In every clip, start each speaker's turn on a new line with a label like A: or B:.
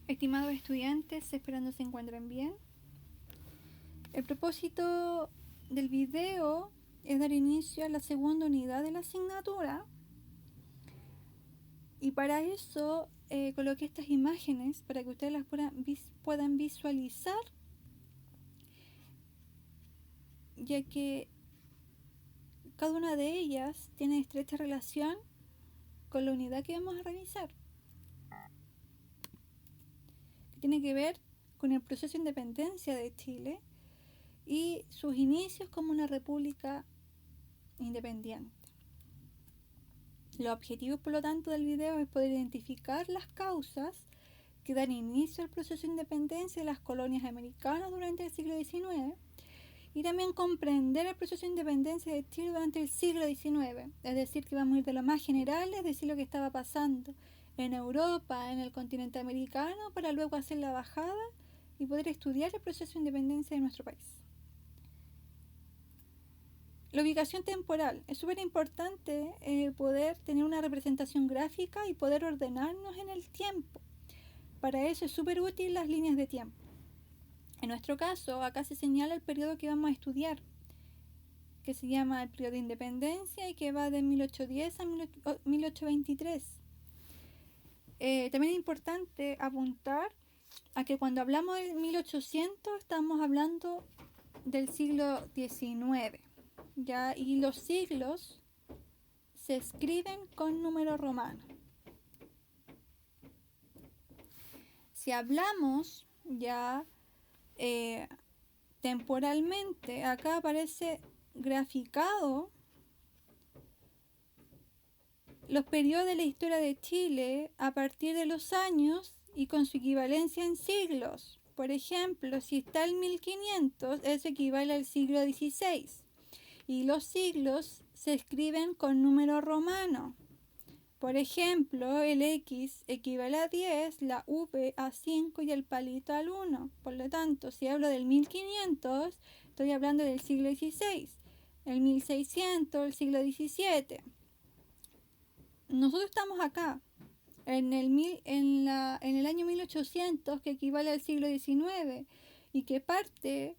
A: Estimados estudiantes, esperando se encuentren bien. El propósito del video es dar inicio a la segunda unidad de la asignatura. Y para eso coloqué estas imágenes para que ustedes las puedan visualizar, ya que cada una de ellas tiene estrecha relación con la unidad que vamos a revisar, que tiene que ver con el proceso de independencia de Chile y sus inicios como una república independiente. Los objetivos, por lo tanto, del video es poder identificar las causas que dan inicio al proceso de independencia de las colonias americanas durante el siglo XIX y también comprender el proceso de independencia de Chile durante el siglo XIX. Es decir, que vamos a ir de lo más general, es decir, lo que estaba pasando en Europa, en el continente americano, para luego hacer la bajada y poder estudiar el proceso de independencia de nuestro país. La ubicación temporal. Es súper importante poder tener una representación gráfica y poder ordenarnos en el tiempo. Para eso es súper útil las líneas de tiempo. En nuestro caso, acá se señala el periodo que vamos a estudiar, que se llama el periodo de independencia y que va de 1810 a 1823. También es importante apuntar a que cuando hablamos del 1800 estamos hablando del siglo XIX. ¿Ya? Y los siglos se escriben con número romano. Si hablamos ya temporalmente, acá aparece graficado los periodos de la historia de Chile a partir de los años y con su equivalencia en siglos. Por ejemplo, si está el 1500, eso equivale al siglo XVI. Y los siglos se escriben con número romano. Por ejemplo, el X equivale a 10, la V a 5 y el palito al 1. Por lo tanto, si hablo del 1500, estoy hablando del siglo XVI. El 1600, el siglo XVII. Nosotros estamos acá, en el año 1800, que equivale al siglo XIX y que parte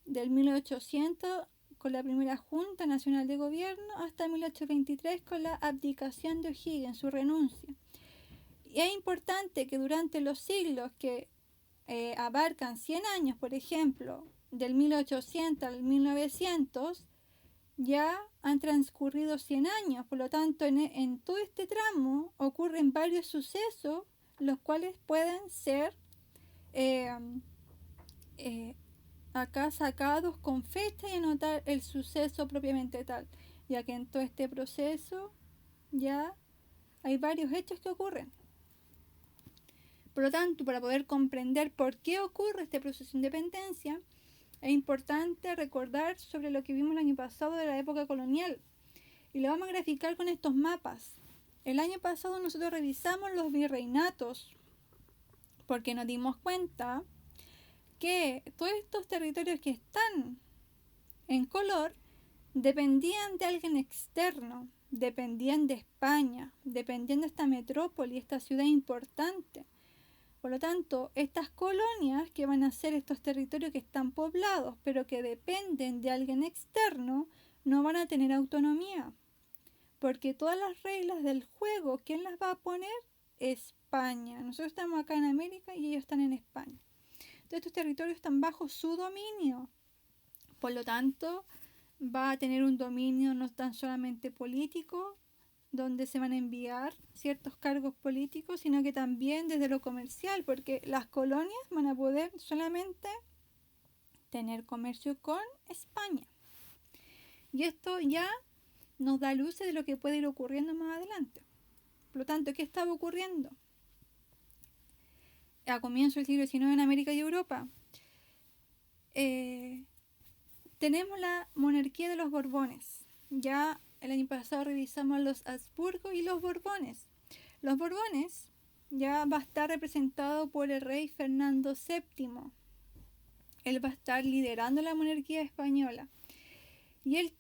A: del 1800 con la primera Junta Nacional de Gobierno hasta 1823 con la abdicación de O'Higgins, su renuncia. Y es importante que durante los siglos que abarcan 100 años, por ejemplo, del 1800 al 1900, ya han transcurrido 100 años. Por lo tanto, en todo este tramo ocurren varios sucesos, los cuales pueden ser acá sacados con fecha y anotar el suceso propiamente tal, ya que en todo este proceso ya hay varios hechos que ocurren. Por lo tanto, para poder comprender por qué ocurre este proceso de independencia, es importante recordar sobre lo que vimos el año pasado de la época colonial, y lo vamos a graficar con estos mapas. El año pasado nosotros revisamos los virreinatos, porque nos dimos cuenta que todos estos territorios que están en color dependían de alguien externo, dependían de España, dependían de esta metrópoli, esta ciudad importante. Por lo tanto, estas colonias que van a ser estos territorios que están poblados, pero que dependen de alguien externo, no van a tener autonomía, porque todas las reglas del juego, ¿quién las va a poner? España. Nosotros estamos acá en América y ellos están en España. Entonces, estos territorios están bajo su dominio. Por lo tanto, va a tener un dominio no tan solamente político, donde se van a enviar ciertos cargos políticos, sino que también desde lo comercial, porque las colonias van a poder solamente tener comercio con España. Y esto ya nos da luces de lo que puede ir ocurriendo más adelante. Por lo tanto, ¿qué estaba ocurriendo a comienzos del siglo XIX en América y Europa? Tenemos la monarquía de los Borbones. Ya el año pasado revisamos los Habsburgo y los Borbones. Los Borbones ya va a estar representado por el rey Fernando VII. Él va a estar liderando la monarquía española. Y él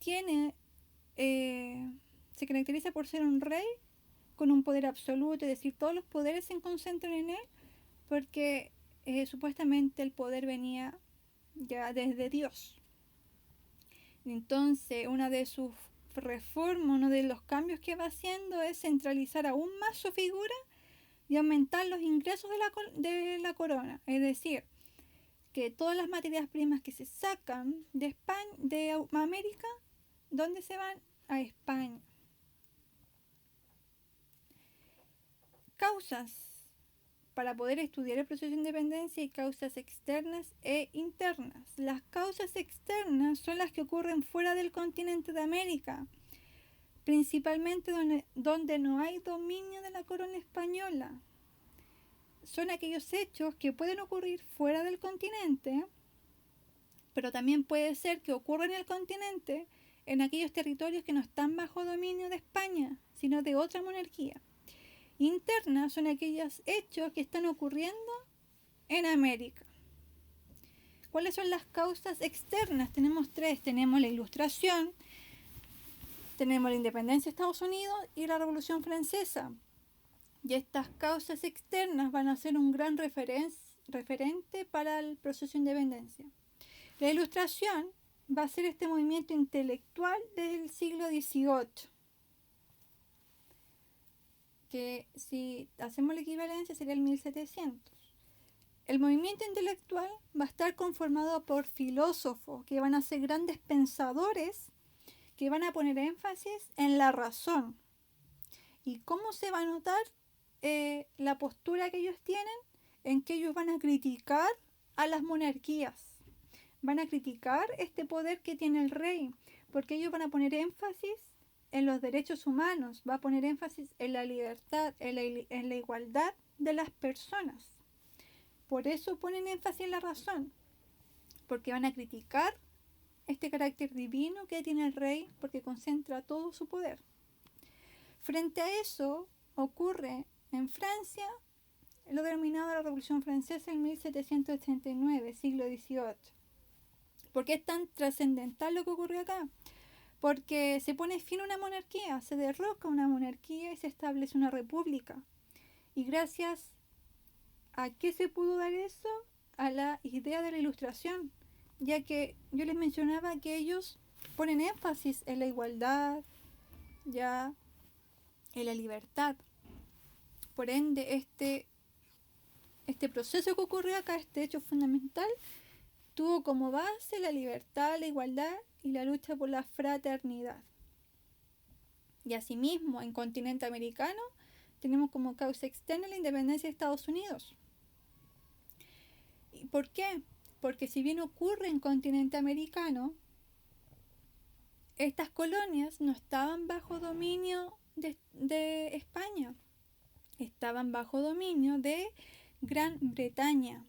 A: se caracteriza por ser un rey con un poder absoluto, es decir, todos los poderes se concentran en él, porque supuestamente el poder venía ya desde Dios. Entonces, una de sus reformas, uno de los cambios que va haciendo es centralizar aún más su figura y aumentar los ingresos de la corona. Es decir, que todas las materias primas que se sacan de España, de América, ¿dónde se van? A España. Causas. Para poder estudiar el proceso de independencia hay causas externas e internas. Las causas externas son las que ocurren fuera del continente de América, principalmente donde no hay dominio de la corona española. Son aquellos hechos que pueden ocurrir fuera del continente, pero también puede ser que ocurra en el continente, en aquellos territorios que no están bajo dominio de España, sino de otra monarquía. Internas son aquellos hechos que están ocurriendo en América. ¿Cuáles son las causas externas? Tenemos tres. Tenemos la Ilustración, tenemos la independencia de Estados Unidos y la Revolución Francesa. Y estas causas externas van a ser un gran referente para el proceso de independencia. La Ilustración va a ser este movimiento intelectual desde el siglo XVIII, que si hacemos la equivalencia sería el 1700. El movimiento intelectual va a estar conformado por filósofos que van a ser grandes pensadores, que van a poner énfasis en la razón. ¿Y cómo se va a notar la postura que ellos tienen? En que ellos van a criticar a las monarquías, van a criticar este poder que tiene el rey, porque ellos van a poner énfasis en los derechos humanos, va a poner énfasis en la libertad, en la igualdad de las personas. Por eso ponen énfasis en la razón, porque van a criticar este carácter divino que tiene el rey, porque concentra todo su poder. Frente a eso ocurre en Francia lo denominado la Revolución Francesa en 1789, siglo XVIII. ¿Por qué es tan trascendental lo que ocurrió acá? Porque se pone fin a una monarquía, se derroca una monarquía y se establece una república. Y gracias a qué se pudo dar eso, a la idea de la Ilustración, ya que yo les mencionaba que ellos ponen énfasis en la igualdad, ya en la libertad. Por ende, este proceso que ocurrió acá, este hecho fundamental, tuvo como base la libertad, la igualdad y la lucha por la fraternidad. Y asimismo, en continente americano, tenemos como causa externa la independencia de Estados Unidos. ¿Y por qué? Porque si bien ocurre en continente americano, estas colonias no estaban bajo dominio de España, estaban bajo dominio de Gran Bretaña.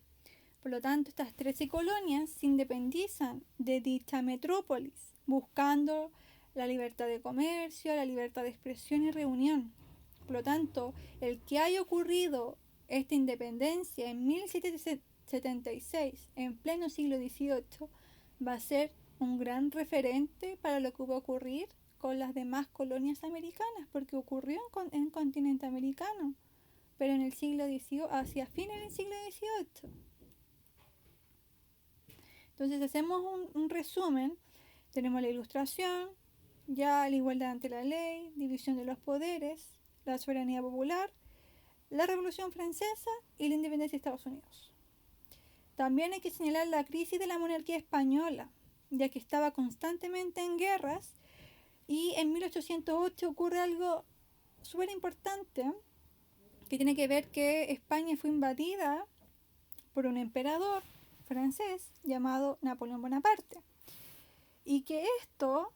A: Por lo tanto, estas 13 colonias se independizan de dicha metrópolis, buscando la libertad de comercio, la libertad de expresión y reunión. Por lo tanto, el que haya ocurrido esta independencia en 1776, en pleno siglo XVIII, va a ser un gran referente para lo que va a ocurrir con las demás colonias americanas, porque ocurrió en continente americano, pero en el siglo XVIII, hacia fines del siglo XVIII. Entonces hacemos un resumen. Tenemos la Ilustración, ya la igualdad ante la ley, división de los poderes, la soberanía popular, la Revolución Francesa y la independencia de Estados Unidos. También hay que señalar la crisis de la monarquía española, ya que estaba constantemente en guerras, y en 1808 ocurre algo súper importante que tiene que ver que España fue invadida por un emperador francés llamado Napoleón Bonaparte, y que esto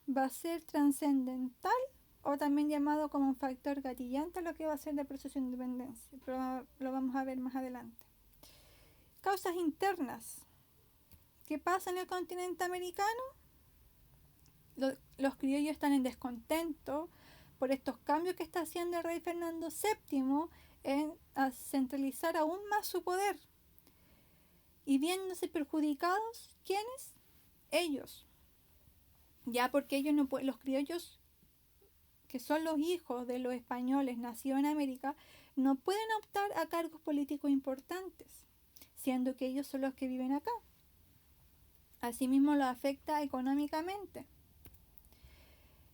A: va a ser trascendental o también llamado como un factor gatillante a lo que va a ser el proceso de independencia, pero lo vamos a ver más adelante. Causas internas. ¿Qué pasa en el continente americano? Los criollos están en descontento por estos cambios que está haciendo el rey Fernando VII en centralizar aún más su poder. Y viéndose perjudicados, ¿quiénes? Ellos. Ya porque ellos no pueden, los criollos, que son los hijos de los españoles nacidos en América, no pueden optar a cargos políticos importantes, siendo que ellos son los que viven acá. Asimismo, lo afecta económicamente.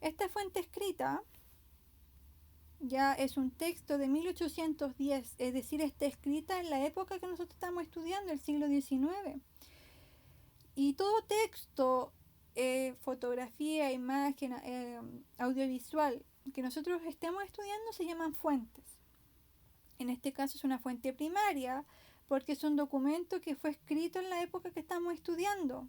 A: Esta fuente escrita ya es un texto de 1810, es decir, está escrita en la época que nosotros estamos estudiando, el siglo XIX. Y todo texto, fotografía, imagen, audiovisual que nosotros estemos estudiando se llaman fuentes. En este caso es una fuente primaria porque es un documento que fue escrito en la época que estamos estudiando.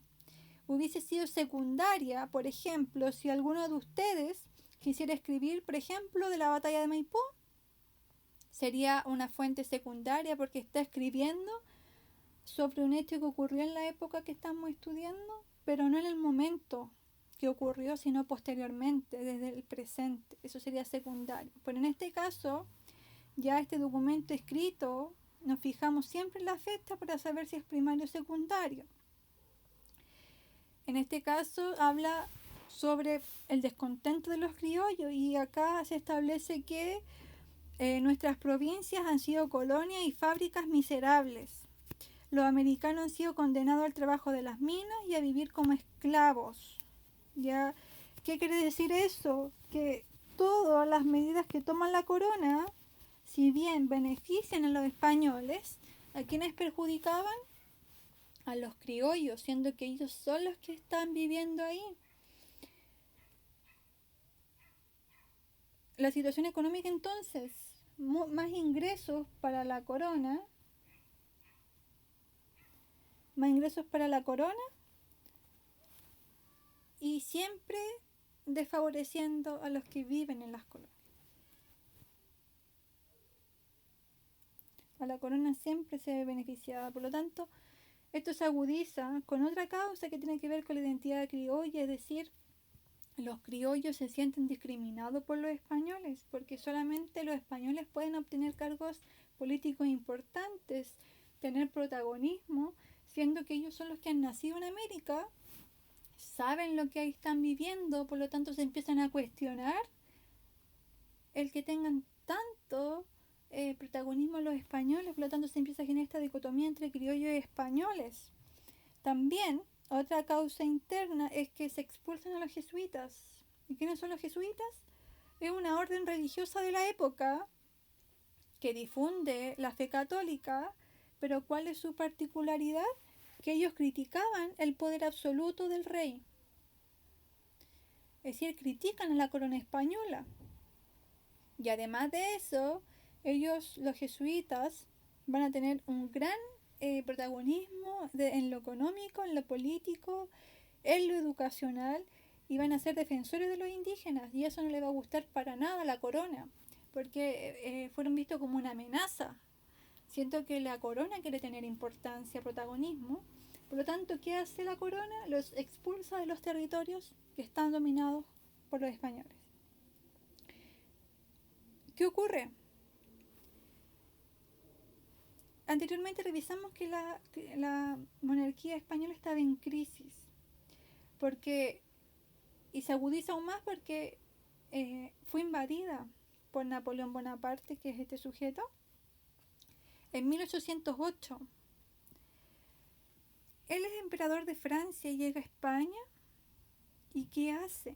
A: Hubiese sido secundaria, por ejemplo, si alguno de ustedes quisiera escribir, por ejemplo, de la batalla de Maipú, sería una fuente secundaria porque está escribiendo sobre un hecho que ocurrió en la época que estamos estudiando, pero no en el momento que ocurrió, sino posteriormente, desde el presente. Eso sería secundario. Pero en este caso, ya este documento escrito, nos fijamos siempre en la fecha para saber si es primario o secundario. En este caso habla sobre el descontento de los criollos y acá se establece que nuestras provincias han sido colonias y fábricas miserables. Los americanos han sido condenados al trabajo de las minas y a vivir como esclavos. ¿Ya? ¿Qué quiere decir eso? Que todas las medidas que toma la corona, si bien benefician a los españoles, ¿a quiénes perjudicaban? A los criollos, siendo que ellos son los que están viviendo ahí. La situación económica entonces, más ingresos para la corona, y siempre desfavoreciendo a los que viven en las colonias. A la corona siempre se ve beneficiada, por lo tanto, esto se agudiza con otra causa que tiene que ver con la identidad criolla, es decir, los criollos se sienten discriminados por los españoles, porque solamente los españoles pueden obtener cargos políticos importantes, tener protagonismo, siendo que ellos son los que han nacido en América, saben lo que ahí están viviendo, por lo tanto se empiezan a cuestionar el que tengan tanto protagonismo los españoles, por lo tanto se empieza a generar esta dicotomía entre criollos y españoles. También otra causa interna es que se expulsan a los jesuitas. ¿Y quiénes son los jesuitas? Es una orden religiosa de la época que difunde la fe católica, pero ¿cuál es su particularidad? Que ellos criticaban el poder absoluto del rey. Es decir, critican a la corona española. Y además de eso, ellos, los jesuitas, van a tener un gran protagonismo en lo económico, en lo político, en lo educacional, y van a ser defensores de los indígenas, y eso no le va a gustar para nada a la corona, porque fueron vistos como una amenaza. Siento que la corona quiere tener importancia, protagonismo, por lo tanto, ¿qué hace la corona? Los expulsa de los territorios que están dominados por los españoles. ¿Qué ocurre? Anteriormente revisamos que la monarquía española estaba en crisis, y se agudiza aún más porque fue invadida por Napoleón Bonaparte, que es este sujeto, en 1808. Él es emperador de Francia y llega a España, ¿y qué hace?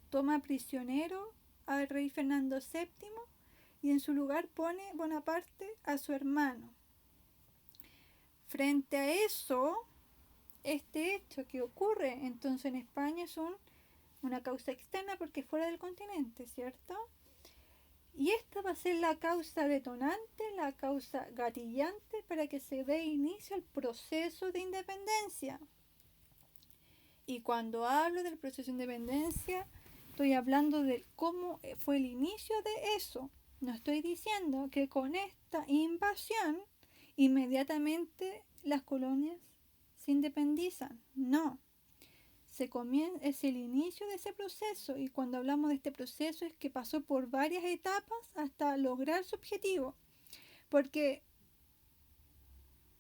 A: Toma prisionero al rey Fernando VII y en su lugar pone Bonaparte a su hermano. Frente a eso, este hecho que ocurre entonces en España es una causa externa porque es fuera del continente, ¿cierto? Y esta va a ser la causa detonante, la causa gatillante para que se dé inicio al proceso de independencia. Y cuando hablo del proceso de independencia, estoy hablando de cómo fue el inicio de eso. No estoy diciendo que con esta invasión inmediatamente las colonias se independizan. No. Es el inicio de ese proceso, y cuando hablamos de este proceso es que pasó por varias etapas hasta lograr su objetivo. Porque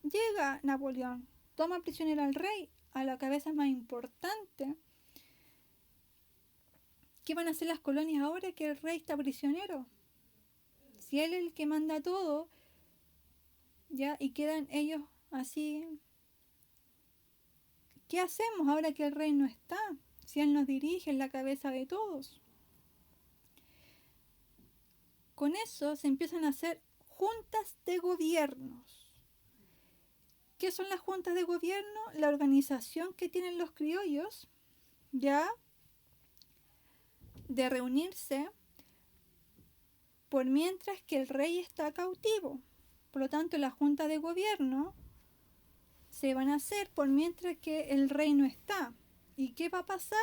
A: llega Napoleón, toma prisionero al rey, a la cabeza más importante ¿Qué van a hacer las colonias ahora que el rey está prisionero? Si él es el que manda todo, ya, y quedan ellos así. ¿Qué hacemos ahora que el rey no está? Si él nos dirige en la cabeza de todos. Con eso se empiezan a hacer juntas de gobiernos. ¿Qué son las juntas de gobierno? La organización que tienen los criollos, ya, de reunirse por mientras que el rey está cautivo. Por lo tanto, las juntas de gobierno se van a hacer por mientras que el rey no está. ¿Y qué va a pasar?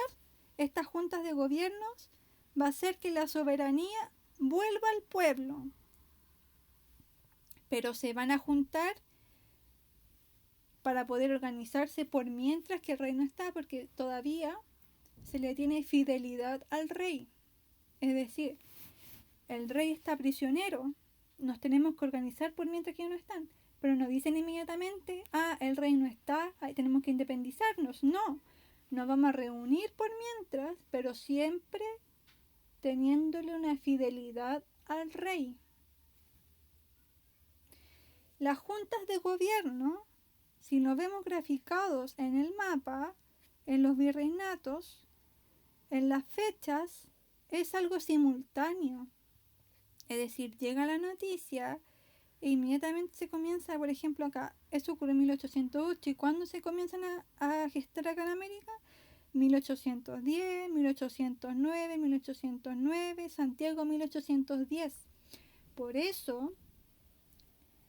A: Estas juntas de gobiernos va a hacer que la soberanía vuelva al pueblo. Pero se van a juntar para poder organizarse por mientras que el rey no está, porque todavía se le tiene fidelidad al rey. Es decir, el rey está prisionero, nos tenemos que organizar por mientras que no están. Pero no dicen inmediatamente, el rey no está, tenemos que independizarnos. No, nos vamos a reunir por mientras, pero siempre teniéndole una fidelidad al rey. Las juntas de gobierno, si lo vemos graficados en el mapa, en los virreinatos, en las fechas, es algo simultáneo. Es decir, llega la noticia e inmediatamente se comienza, por ejemplo acá, eso ocurrió en 1808, ¿y cuándo se comienzan a gestar acá en América? 1810, 1809, 1809, Santiago 1810. Por eso,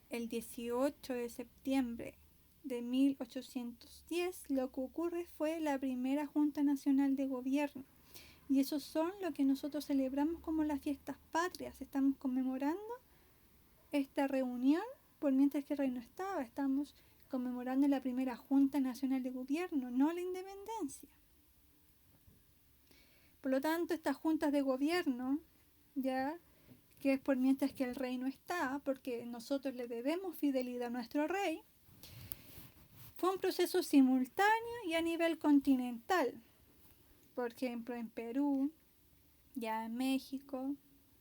A: el 18 de septiembre de 1810, lo que ocurre fue la primera Junta Nacional de Gobierno. Y esos son lo que nosotros celebramos como las fiestas patrias. Estamos conmemorando esta reunión por mientras que el rey no estaba. Estamos conmemorando la primera Junta Nacional de Gobierno, no la independencia. Por lo tanto, estas juntas de gobierno, ya, que es por mientras que el rey no está, porque nosotros le debemos fidelidad a nuestro rey, fue un proceso simultáneo y a nivel continental. Por ejemplo, en Perú, ya en México,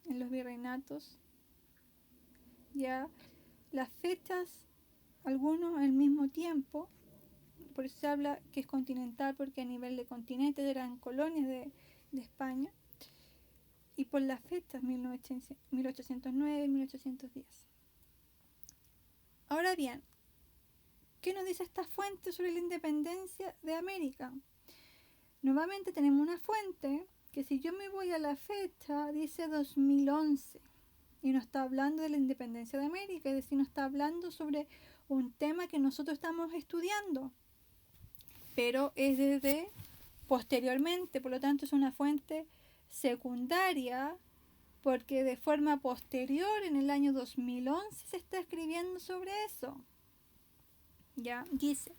A: en los virreinatos, ya las fechas, algunos al mismo tiempo, por eso se habla que es continental, porque a nivel de continentes eran colonias de España, y por las fechas 1809 y 1810. Ahora bien, ¿qué nos dice esta fuente sobre la independencia de América? Nuevamente tenemos una fuente que, si yo me voy a la fecha, dice 2011 y no está hablando de la independencia de América, es decir, no está hablando sobre un tema que nosotros estamos estudiando, pero es desde posteriormente, por lo tanto es una fuente secundaria, porque de forma posterior, en el año 2011, se está escribiendo sobre eso. Ya dice: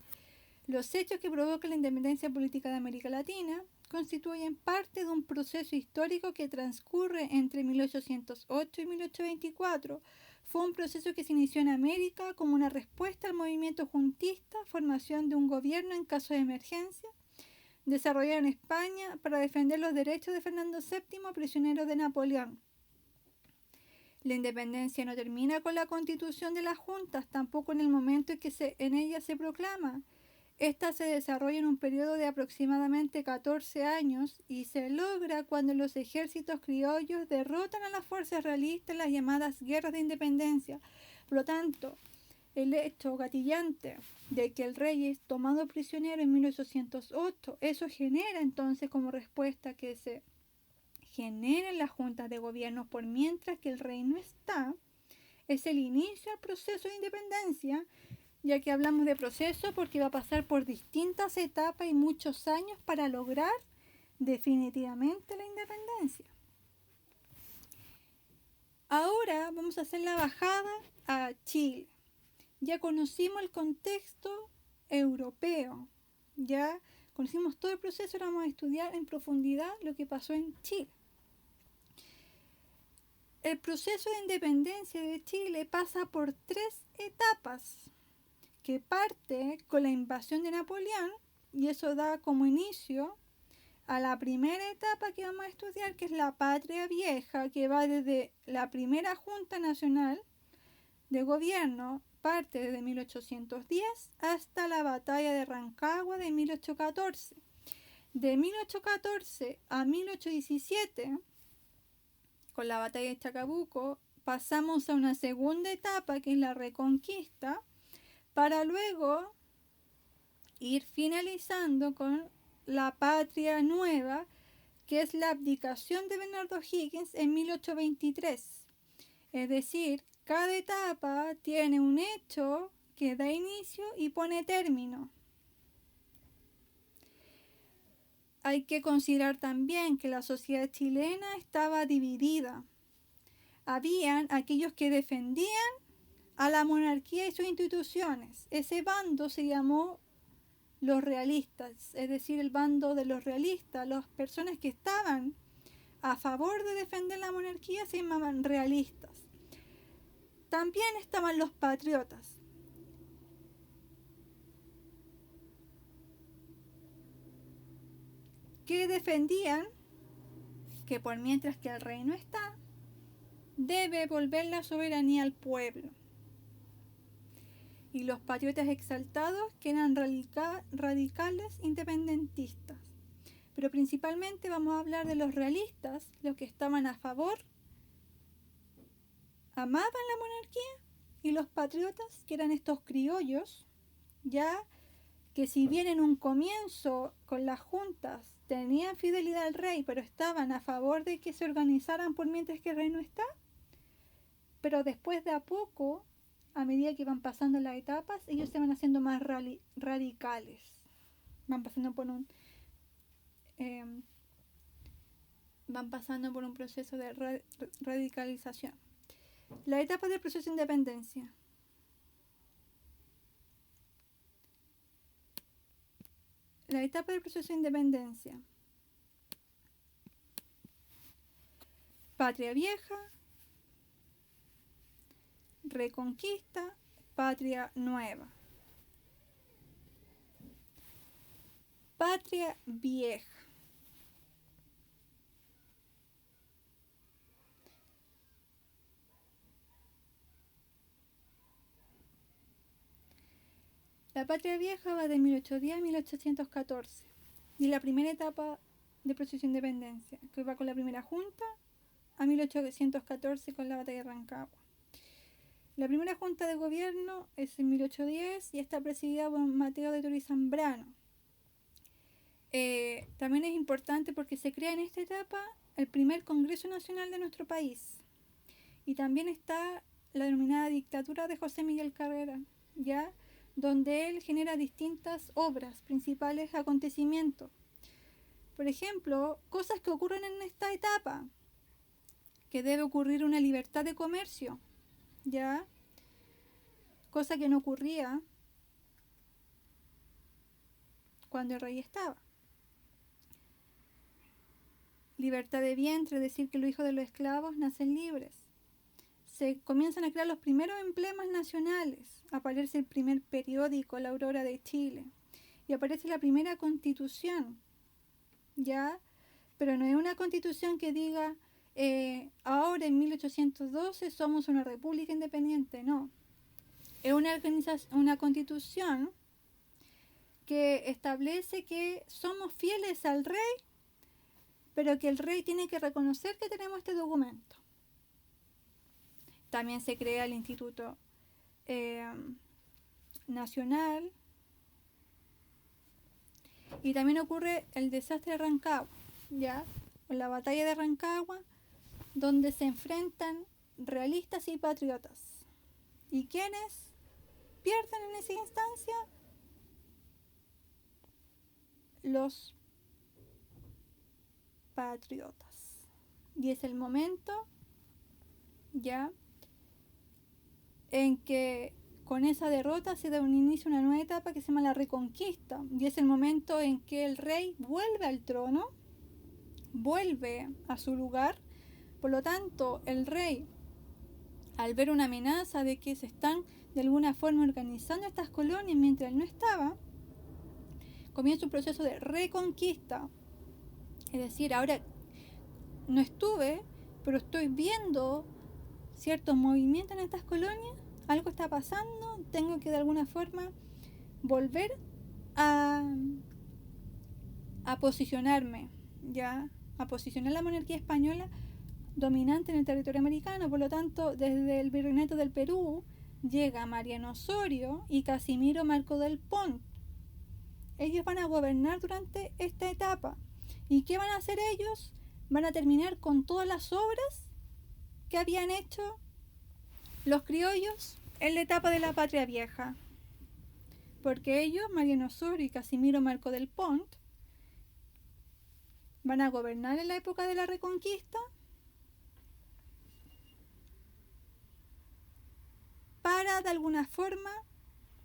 A: los hechos que provocan la independencia política de América Latina constituyen parte de un proceso histórico que transcurre entre 1808 y 1824. Fue un proceso que se inició en América como una respuesta al movimiento juntista, formación de un gobierno en caso de emergencia, desarrollado en España para defender los derechos de Fernando VII, prisionero de Napoleón. La independencia no termina con la constitución de las juntas, tampoco en el momento en que en ella se proclama. Esta se desarrolla en un periodo de aproximadamente 14 años y se logra cuando los ejércitos criollos derrotan a las fuerzas realistas en las llamadas guerras de independencia. Por lo tanto, el hecho gatillante de que el rey es tomado prisionero en 1808, eso genera entonces como respuesta que se generen las juntas de gobierno por mientras que el rey no está, es el inicio del proceso de independencia, ya que hablamos de proceso porque va a pasar por distintas etapas y muchos años para lograr definitivamente la independencia. Ahora vamos a hacer la bajada a Chile. Ya conocimos el contexto europeo, ya conocimos todo el proceso, ahora vamos a estudiar en profundidad lo que pasó en Chile. El proceso de independencia de Chile pasa por 3 etapas, que parte con la invasión de Napoleón, y eso da como inicio a la primera etapa que vamos a estudiar, que es la Patria Vieja, que va desde la primera Junta Nacional de Gobierno, parte desde 1810 hasta la Batalla de Rancagua de 1814. De 1814 a 1817, con la Batalla de Chacabuco, pasamos a una segunda etapa, que es la Reconquista, para luego ir finalizando con la Patria Nueva, que es la abdicación de Bernardo O'Higgins en 1823. Es decir, cada etapa tiene un hecho que da inicio y pone término. Hay que considerar también que la sociedad chilena estaba dividida. Habían aquellos que defendían a la monarquía y sus instituciones. Ese bando se llamó los realistas, es decir, el bando de los realistas. Las personas que estaban a favor de defender la monarquía se llamaban realistas. También estaban los patriotas, que defendían que por mientras que el rey no está, debe volver la soberanía al pueblo. Y los patriotas exaltados, que eran radicales independentistas. Pero principalmente vamos a hablar de los realistas, los que estaban a favor, amaban la monarquía, y los patriotas, que eran estos criollos, ya que si bien en un comienzo con las juntas tenían fidelidad al rey, pero estaban a favor de que se organizaran por mientras que el rey no está, pero después de a poco, a medida que van pasando las etapas, ellos se van haciendo más radicales. Van pasando por un proceso de radicalización. La etapa del proceso de independencia. La etapa del proceso de independencia. Patria Vieja, Reconquista, Patria Nueva. Patria Vieja. La Patria Vieja va de 1810 a 1814 y la primera etapa de proceso de independencia, que va con la primera junta a 1814 con la batalla de Rancagua. La primera junta de gobierno es en 1810 y está presidida por Mateo de Toro y Zambrano. También es importante porque se crea en esta etapa el primer Congreso Nacional de nuestro país. Y también está la denominada dictadura de José Miguel Carrera, ya donde él genera distintas obras, principales acontecimientos. Por ejemplo, cosas que ocurren en esta etapa, que debe ocurrir una libertad de comercio, ya, cosa que no ocurría cuando el rey estaba. Libertad de vientre, es decir, que los hijos de los esclavos nacen libres. Se comienzan a crear los primeros emblemas nacionales. Aparece el primer periódico, La Aurora de Chile. Y aparece la primera constitución, ¿ya? Pero no es una constitución que diga, ahora en 1812 somos una república independiente, no. Es una constitución que establece que somos fieles al rey, pero que el rey tiene que reconocer que tenemos este documento. También se crea el Instituto Nacional y también ocurre el desastre de Rancagua, ¿ya? O la batalla de Rancagua, donde se enfrentan realistas y patriotas. ¿Y quiénes pierden en esa instancia? Los patriotas. Y es el momento, ya, en que con esa derrota se da un inicio a una nueva etapa que se llama la Reconquista, y es el momento en que el rey vuelve al trono, vuelve a su lugar. Por lo tanto, el rey, al ver una amenaza de que se están de alguna forma organizando estas colonias mientras él no estaba, comienza un proceso de reconquista, Es decir, ahora no estuve, pero estoy viendo ciertos movimientos en estas colonias, algo está pasando, tengo que de alguna forma volver a, a posicionarme, ya, a posicionar la monarquía española dominante en el territorio americano. Por lo tanto, desde el Virreinato del Perú llega Mariano Osorio y Casimiro Marco del Pont. Ellos van a gobernar durante esta etapa. ¿Y qué van a hacer ellos? Van a terminar con todas las obras que habían hecho los criollos en la etapa de la Patria Vieja. Porque ellos, Mariano Osorio y Casimiro Marco del Pont, van a gobernar en la época de la Reconquista para de alguna forma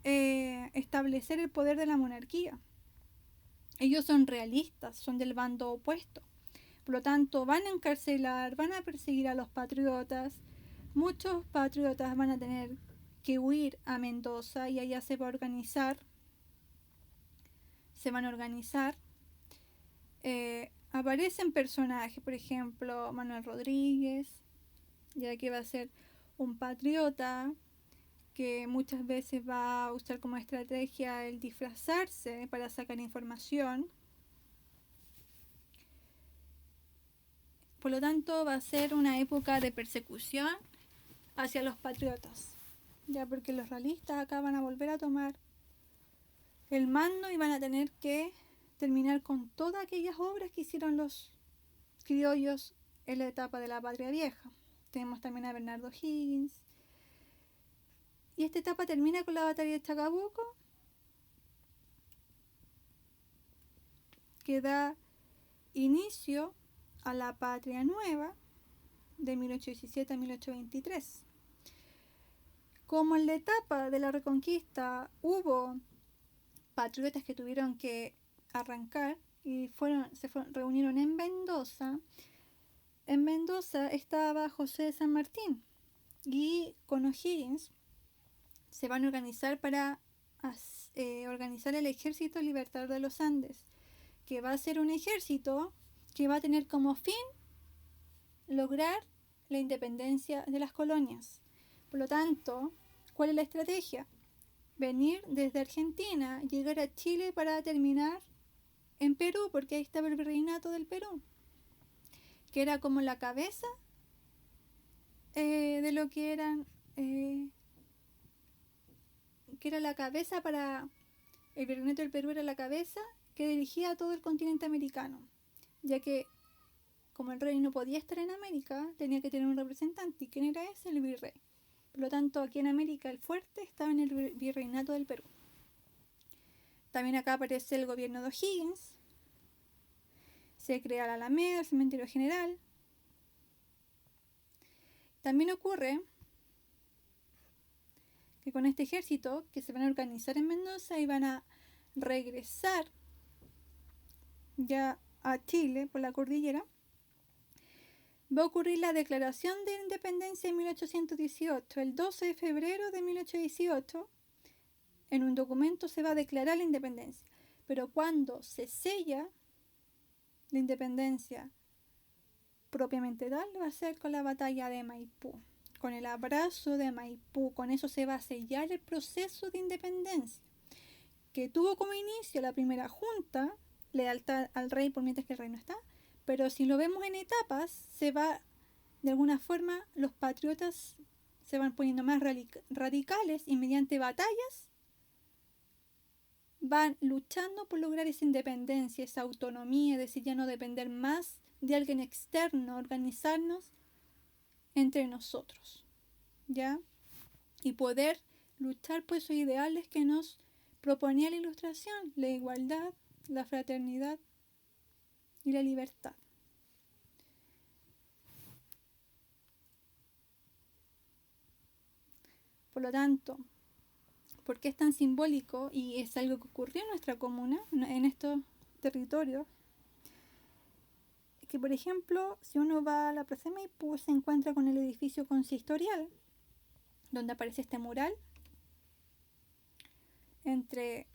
A: establecer el poder de la monarquía. Ellos son realistas, son del bando opuesto. Por lo tanto, van a encarcelar, van a perseguir a los patriotas. Muchos patriotas van a tener que huir a Mendoza y allá se van a organizar. Aparecen personajes, por ejemplo, Manuel Rodríguez, ya que va a ser un patriota que muchas veces va a usar como estrategia el disfrazarse para sacar información. Por lo tanto, va a ser una época de persecución hacia los patriotas, ya porque los realistas acá van a volver a tomar el mando y van a tener que terminar con todas aquellas obras que hicieron los criollos en la etapa de la Patria Vieja. Tenemos también a Bernardo Higgins. Y esta etapa termina con la batalla de Chacabuco, que da inicio a la Patria Nueva de 1817 a 1823. Como en la etapa de la Reconquista hubo patriotas que tuvieron que arrancar y reunieron en Mendoza. En Mendoza estaba José de San Martín y con O'Higgins se van a organizar para organizar el Ejército Libertador de los Andes, que va a ser un ejército que va a tener como fin lograr la independencia de las colonias. Por lo tanto, ¿cuál es la estrategia? Venir desde Argentina, llegar a Chile para terminar en Perú, porque ahí estaba el virreinato del Perú, que era como la cabeza de lo que eran, que era la cabeza para el virreinato del Perú, era la cabeza que dirigía a todo el continente americano, ya que como el rey no podía estar en América, tenía que tener un representante. ¿Y quién era ese? El virrey. Por lo tanto, aquí en América el fuerte estaba en el virreinato del Perú. También acá aparece el gobierno de O'Higgins. Se crea la Alameda, el cementerio general. También ocurre que con este ejército que se van a organizar en Mendoza y van a regresar ya a Chile por la cordillera, va a ocurrir la declaración de independencia en 1818. El 12 de febrero de 1818, en un documento se va a declarar la independencia. Pero cuando se sella la independencia propiamente tal, va a ser con la batalla de Maipú, con el abrazo de Maipú. Con eso se va a sellar el proceso de independencia, que tuvo como inicio la primera junta, lealtad al rey por mientras que el rey no está. Pero si lo vemos en etapas, se va, de alguna forma, los patriotas se van poniendo más radicales y mediante batallas van luchando por lograr esa independencia, esa autonomía, es decir, ya no depender más de alguien externo, organizarnos entre nosotros, ¿ya? Y poder luchar por esos ideales que nos proponía la Ilustración, la igualdad, la fraternidad y la libertad. Por lo tanto, ¿por qué es tan simbólico? Y es algo que ocurrió en nuestra comuna, en estos territorios. Que, por ejemplo, si uno va a la Plaza de Maipú, se encuentra con el edificio consistorial, donde aparece este mural entre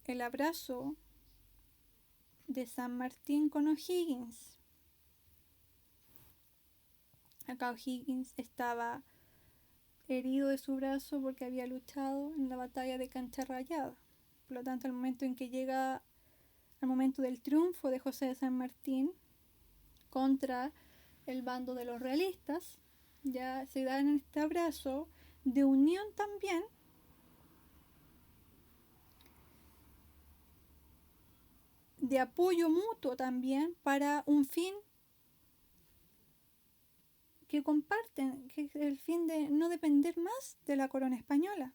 A: el abrazo de San Martín con O'Higgins. Acá O'Higgins estaba herido de su brazo porque había luchado en la batalla de Cancha Rayada. Por lo tanto, al momento en que llega al momento del triunfo de José de San Martín contra el bando de los realistas, ya se dan este abrazo de unión también, de apoyo mutuo también para un fin que comparten, que es el fin de no depender más de la corona española.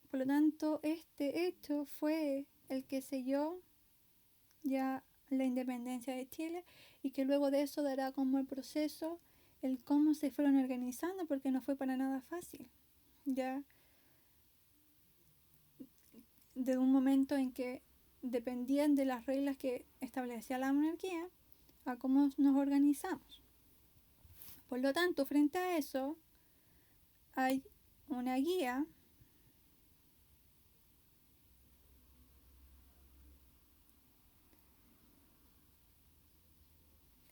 A: Por lo tanto, este hecho fue el que selló ya la independencia de Chile y que luego de eso dará como el proceso, el cómo se fueron organizando, porque no fue para nada fácil. Ya de un momento en que dependían de las reglas que establecía la monarquía a cómo nos organizamos. Por lo tanto, frente a eso, hay una guía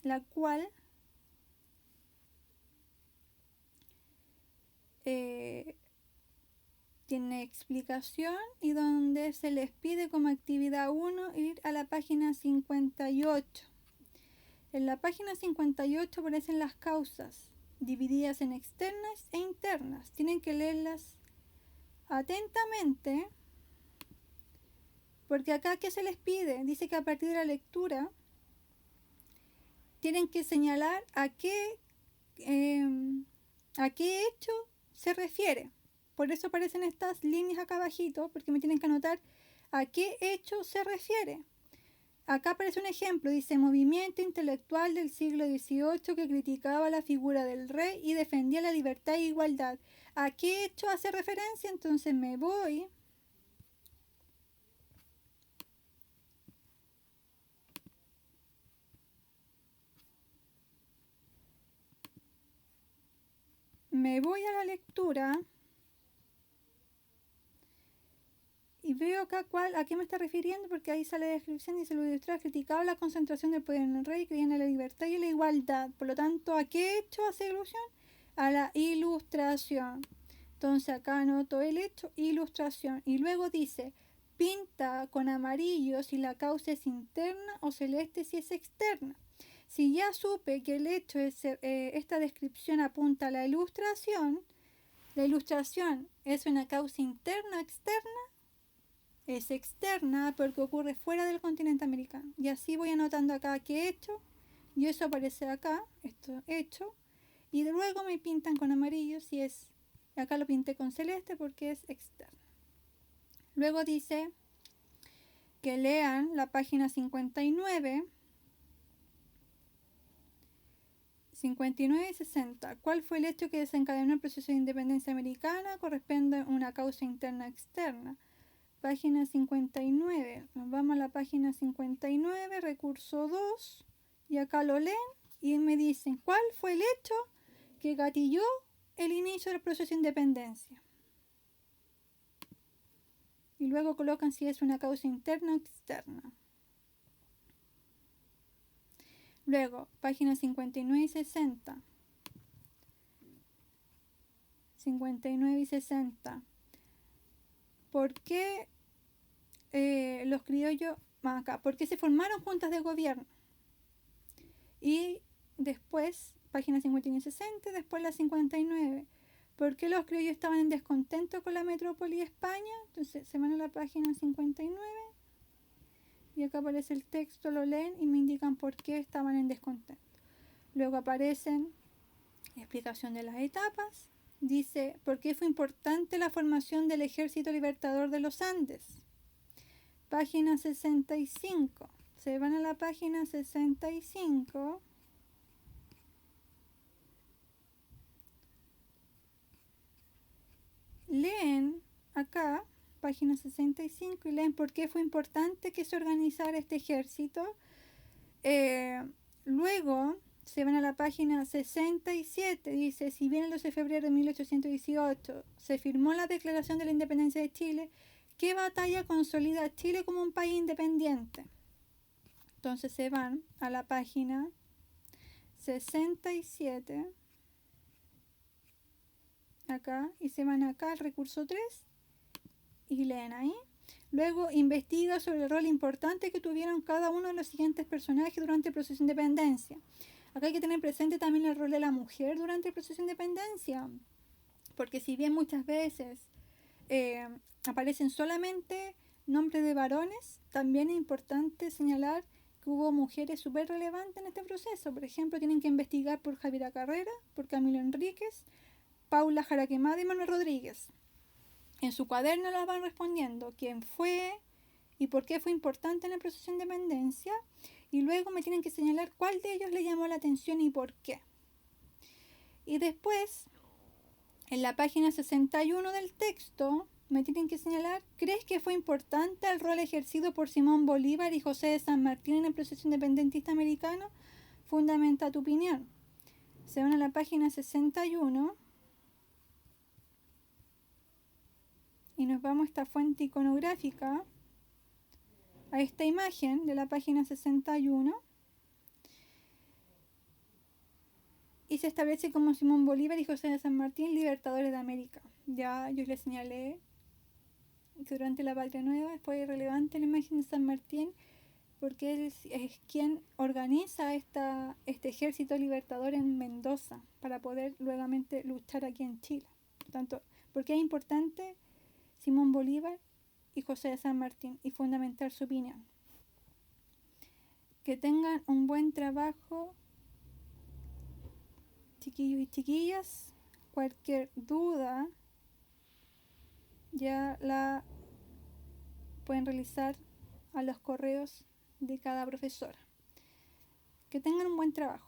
A: la cual tiene explicación y donde se les pide como actividad 1 ir a la página 58. En la página 58 aparecen las causas, divididas en externas e internas. Tienen que leerlas atentamente, porque acá, ¿qué se les pide? Dice que a partir de la lectura tienen que señalar a qué hecho se refiere. Por eso aparecen estas líneas acá abajito, porque me tienen que anotar a qué hecho se refiere. Acá aparece un ejemplo, dice movimiento intelectual del siglo XVIII que criticaba la figura del rey y defendía la libertad e igualdad. ¿A qué hecho hace referencia? Entonces me voy a la lectura y veo acá a qué me está refiriendo, porque ahí sale la descripción, dice lo ilustrado criticaba la concentración del poder en el rey, creían en la libertad y en la igualdad. Por lo tanto, ¿a qué hecho hace alusión? A la ilustración. Entonces acá anoto el hecho, ilustración. Y luego dice, pinta con amarillo si la causa es interna o celeste si es externa. Si ya supe que el hecho es, esta descripción apunta a la ilustración es una causa interna o externa, es externa porque ocurre fuera del continente americano. Y así voy anotando acá qué he hecho, y eso aparece acá, esto hecho, y luego me pintan con amarillo si es, acá lo pinté con celeste porque es externo. Luego dice que lean la página 59 y 60. ¿Cuál fue el hecho que desencadenó el proceso de independencia americana? Corresponde a una causa interna o externa. Página 59. Nos vamos a la página 59, recurso 2, y acá lo leen y me dicen cuál fue el hecho que gatilló el inicio del proceso de independencia. Y luego colocan si es una causa interna o externa. Luego, página 59 y 60. 59 y 60. ¿Por qué los criollos, acá, por qué se formaron juntas de gobierno? Y después, página 59 y 60, después la 59. ¿Por qué los criollos estaban en descontento con la metrópoli de España? Entonces se van a la página 59 y acá aparece el texto, lo leen y me indican por qué estaban en descontento. Luego aparecen explicación de las etapas. Dice, ¿por qué fue importante la formación del Ejército Libertador de los Andes? Página 65. Se van a la página 65. Leen acá, página 65, y leen por qué fue importante que se organizara este ejército. Luego se van a la página 67, dice, si bien el 12 de febrero de 1818 se firmó la Declaración de la Independencia de Chile, ¿Qué batalla consolida a Chile como un país independiente? Entonces se van a la página 67, acá, y se van acá al recurso 3 y leen ahí. Luego investiga sobre el rol importante que tuvieron cada uno de los siguientes personajes durante el proceso de independencia. Acá hay que tener presente también el rol de la mujer durante el proceso de independencia, porque si bien muchas veces aparecen solamente nombres de varones, también es importante señalar que hubo mujeres súper relevantes en este proceso. Por ejemplo, tienen que investigar por Javiera Carrera, por Camilo Enríquez, Paula Jaraquemada y Manuel Rodríguez. En su cuaderno las van respondiendo quién fue y por qué fue importante en el proceso de independencia, y luego me tienen que señalar cuál de ellos le llamó la atención y por qué. Y después, en la página 61 del texto, me tienen que señalar, ¿crees que fue importante el rol ejercido por Simón Bolívar y José de San Martín en el proceso independentista americano? Fundamenta tu opinión. Se van a la página 61 y nos vamos a esta fuente iconográfica, a esta imagen de la página 61, y se establece como Simón Bolívar y José de San Martín libertadores de América. Ya yo les señalé que durante la Patria Nueva fue relevante la imagen de San Martín porque él es quien organiza este ejército libertador en Mendoza para poder nuevamente luchar aquí en Chile. Por tanto, porque es importante Simón Bolívar y José de San Martín y fundamentar su opinión. Que tengan un buen trabajo, chiquillos y chiquillas. Cualquier duda ya la pueden realizar a los correos de cada profesora. Que tengan un buen trabajo.